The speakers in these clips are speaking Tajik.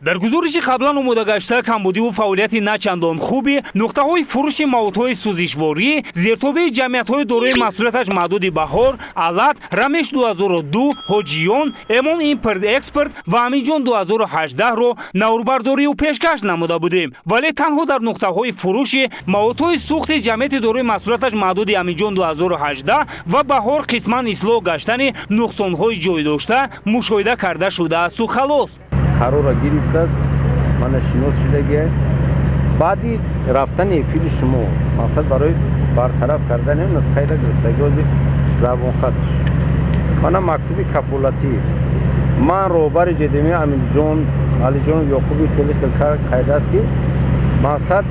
дар гузориши қаблан омода гашта камбудиву фаъолияти начандон хуби нуқтаҳои фурӯши маводҳои сӯзишворӣ зертобии ҷамъиятҳои дорои масъулияташ маҳдуди Баҳор, Алат, Рамеш 2002, Ҳоҷиён, Эмон импорт экспорт ва Аминҷон 2018-ро наврбардорию пешкаш намуда будем, вале танҳо дар нуқтаҳои фурӯши маводҳои сӯхти ҷамъияти дорои масъулияташ маҳдуди Аминҷон 2018 ва Баҳор қисман ислоҳ гаштани нуқсонҳои ҷойдошта мушоҳида карда шудаасту халос. қарора гирифтааст, мана шинос шудагия баъди рафтани эфири шумо мақсад барои бартараф кардани нусхаиро гирифтагиҳози забонхатш мана мактуби кафолатӣ ман роҳбари ҷедимии Аминҷон Алиҷон Ёқуби хеле қайдааст ки мақсад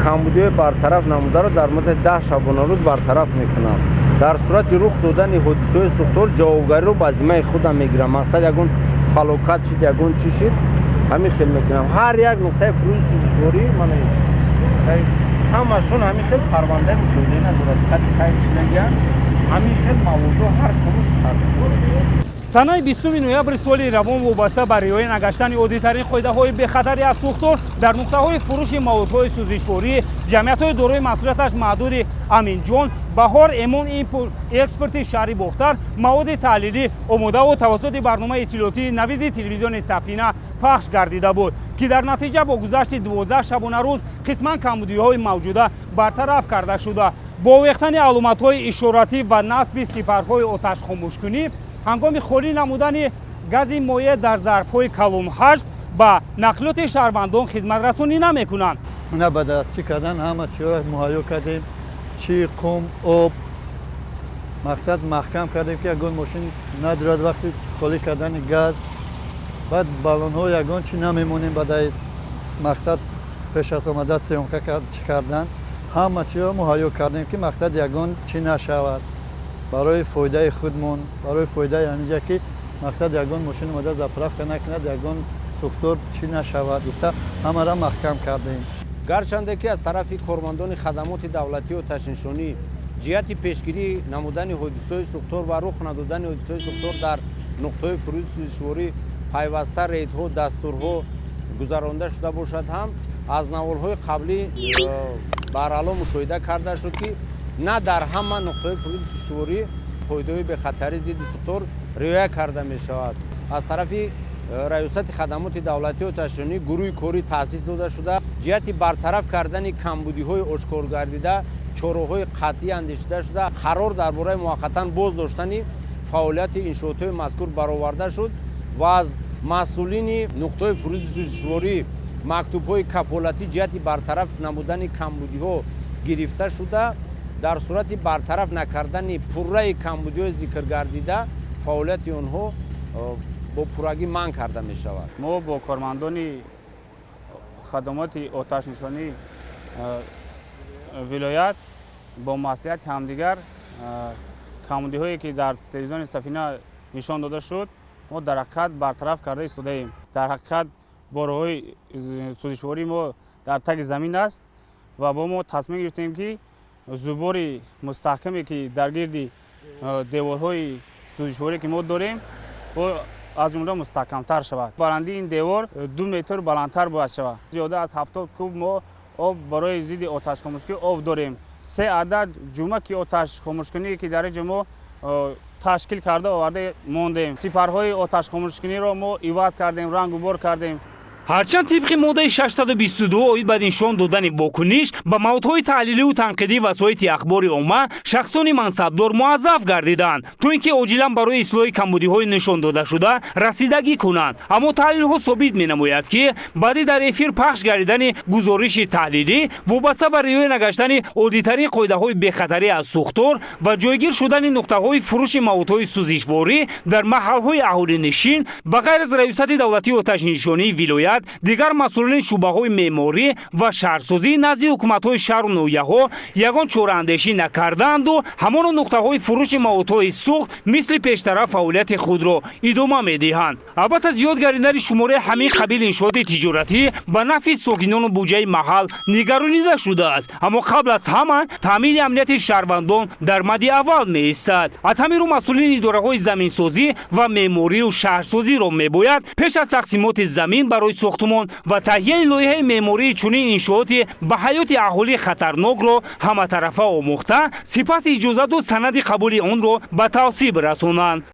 камбудиҳои бартараф намударо дар муддати 10 шабонарӯз бартараф мекунам. дар сурати рух додани ҳодисаҳои сӯхтор ҷавобгариро ба зиммаи худам мегирам. мақсад ягон фалокат шид, ягон чӣ шид, ҳамин хел мекунам. ҳар як нуқтаи фурӯши сӯзишворӣ мана ҳамашон ҳамин хел парвандаи мушоҳидаи назорати қати қайд шудагиянд. ҳамин хел маводҳо ҳар кунуш санаи 20 ноябри соли равон вобаста ба риоя нагаштани оддитарин қоидаҳои бехатарӣ аз сӯхтор дар нуқтаҳои фурӯши маводҳои сӯзишворӣ ҷамъиятҳои дорои масъулияташ маҳдуди Аминҷон, Баҳор, Эмон импорт экспорти шаҳри Бохтар маводи таҳлилӣ омодаву тавассути барномаи иттилоотии навиди телевизиони Сафина пахш гардида буд, ки дар натиҷа бо гузашти 12 шабонарӯз қисман камбудиҳои мавҷуда бартараф карда шуда, бо овехтани аломатҳои ишоратӣ ва насби сипарҳои оташхомӯшкунӣ ҳангоми холӣ намудани гази моеъ дар зарфҳои калонҳашт ба нақлиёти шаҳрвандон хизматрасонӣ намекунанд. Ина ба дастчӣ кардан ҳама чиро муҳайё кардем, чӣ қум, об, мақсад маҳкам кардем ки ягон мошин надорад вақти холӣ кардани газ, баъд баллонҳо ягон чӣ намемонем бадай мақсад пеш аз омада сеёнка чӣ кардан. ҳама чиро муҳайё кардем ки мақсад ягон чӣ нашавад барои фоидаи худмон, барои фоидаи ҳамиҷа ки мақсад ягон мошин омада заправка накунад, ягон сӯхтор чӣ нашавад ифта ҳамаро маҳкам кардем. гарчанде ки аз тарафи кормандони хадамоти давлатии оташнишонӣ ҷиҳати пешгирӣ намудани ҳодисаҳои сӯхтор ва рух надодани ҳодисаҳои сӯхтор дар нуқтаҳои фурӯши сӯзишворӣ пайваста рейдҳо, дастурҳо гузаронда шуда бошад, ҳам аз наволҳои қаблӣ баръало мушоҳида карда шуд ки на дар ҳама нуқтаҳои фурӯши сӯзишворӣ қоидаҳои бехатарии зидди сӯхтор риоя карда мешавад. аз тарафи раёсати хадамоти давлатии оташнишонӣ гурӯҳи корӣ таъсис дода шуда ҷиҳати бартараф кардани камбудиҳои ошкоргардида чораҳои қатъӣ андешида шуда қарор дар бораи муваққатан боз доштани фаъолияти иншоотҳои мазкур бароварда шуд ва аз масъулини нуқтаҳои фурӯши сӯзишворӣ мактубҳои кафолатӣ ҷиҳати бартараф намудани камбудиҳо гирифта шуда дар сурати бартараф накардани пурраи камбудиҳои зикргардида фаъолияти онҳо бо пуррагӣ манъ карда мешавад. мо бо кормандони хадамоти оташнишонии вилоят бо маслиҳати ҳамдигар камбудиҳое ки дар телевизиони Сафина нишон дода шуд, мо дар ҳақиқат бартараф карда истодаем. дар ҳақиқат бороҳои сӯзишворӣ мо дар таги замин аст ва бо мо тасмим гирифтем ки зубори мустаҳкаме ки дар гирди деворҳои сӯзишворӣ ки мо дорем аз ҷумла мустаҳкамтар шавад. барандии ин девор 2 метр баландтар бояд шавад. зиёда аз 70 куб мо об барои зидди оташхомӯшкӣ об дорем. 3 адад ҷумаки оташхомӯшкунӣ ки дар инҷо мо ташкил карда оварда мондем. сипарҳои оташхомӯшкуниро мо иваз кардем, рангу бор кардем. ҳарчанд тибқи моддаи 622 оид ба нишон додани вокуниш ба маводҳои таҳлилию танқидӣ ва соити ахбори омма шахсони мансабдор муаззаф гардиданд то ин ки оҷилан барои ислоҳи камбудиҳои нишон додашуда расидагӣ кунанд, аммо таҳлилҳо собит менамояд ки баъди дар эфир пахш гардидани гузориши таҳлилӣ вобаста ба риоя нагаштани оддитарин қоидаҳои бехатарӣ аз сӯхтор ва ҷойгир шудани нуқтаҳои фурӯши маводҳои сӯзишворӣ дар маҳалҳои аҳолинишин ба ғайр аз раёсати давлатии оташнишонии вилоят мебояд дигар масъулини шуъбаҳои меъморӣ ва шаҳрсозӣ назди ҳукуматҳои шаҳру ноҳияҳо ягон чораандешӣ накардаанду ҳамоно нуқтаҳои фурӯши маводҳои сухт мисли пештара фаъолияти худро идома медиҳанд. албатта зиёд гардидани шумораи ҳамин қабили иншооти тиҷоратӣ ба нафъи сокинону буҷаи маҳал нигаронида шудааст, аммо қабл аз ҳама таъмини амнияти шаҳрвандон дар мадди аввал меистад. аз ҳамин рӯ масъулини идораҳои заминсозӣ ва меъморию шаҳрсозиро мебояд пеш аз тақсимоти замин барои сохтмон ва таҳияи лоиҳаи меъмории чунин иншооти ба ҳаёти аҳолӣ хатарнокро ҳаматарафа омӯхта, сипас иҷозату санади қабули онро ба тавсиб расонанд.